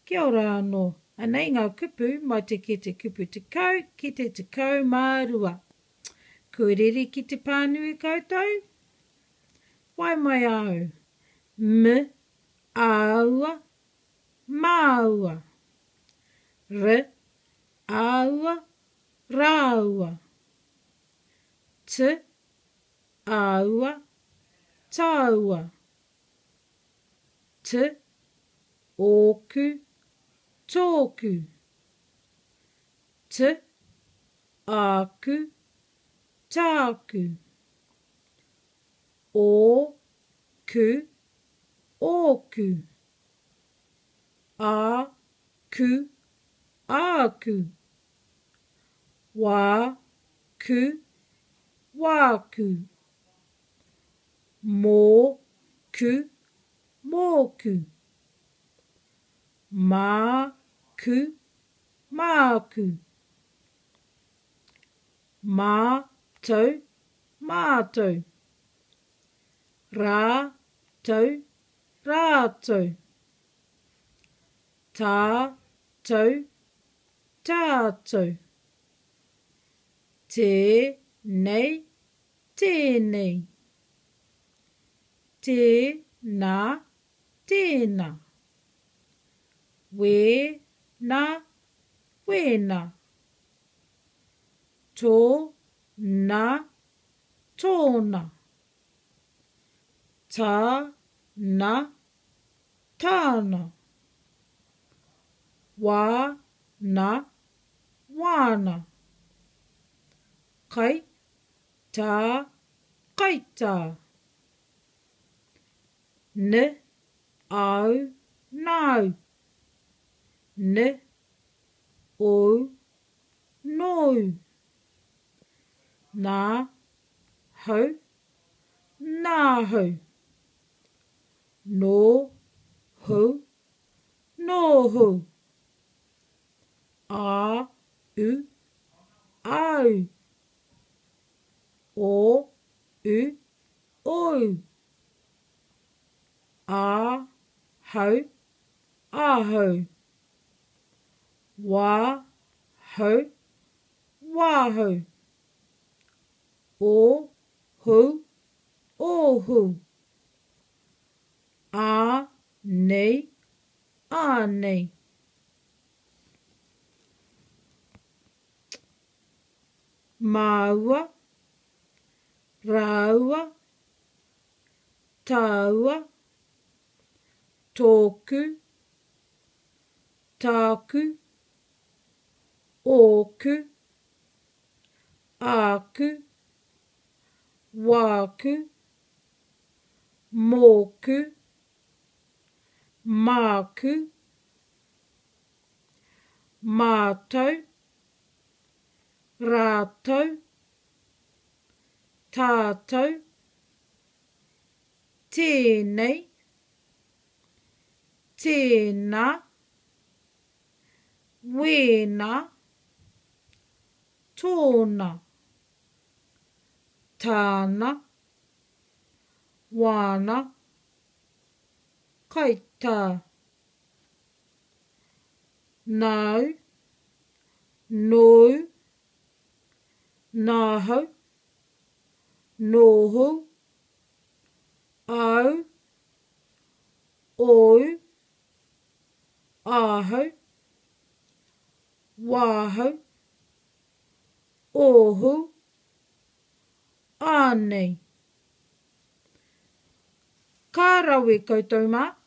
Kia ora anō, anei ngā kupu mai te ki te kupu tekau ki te tekau mārua. Kuiriri ki te pānui koutou? Wai mai au. M, āua, māua. R, āua, rāua. T, āua, tāua. T, ōku, tōku. T, āku, tāku. O, ku, ōku. A, ku, āku. Wā, ku, wāku. Mō, ku, mōku. Mā, ku, māku. Mātou, mātou. Rātou, rātou. Tātou, tātou. Tēnei, tēnei. Tēnā, tēnā. Wēnā, wēnā. Tōna, tōna. Tāna, tāna. Wāna, wāna. Kaitā, kaitā. N, au, nau. N, ou, nou. Nā, hau, nāhau. Nō, hu, nōhu. Ā, u, au. O, u, ou. Ā, hau, āhau. Wā, hau, wāhau. O, hu, ōhu. Ā, nei, ānei. Māua, rāua, tāua, tōku, tāku, ōku, āku, wāku, mōku, māku, mātou, rātou, tātou, tēnei, tēnā, wēnā, tōna, tāna, wāna, kaitā. Nau, nou, nāhau, nōhu, au, ou, āhau, wāhau, ōhu, ānei. Ka rawe koutou mā.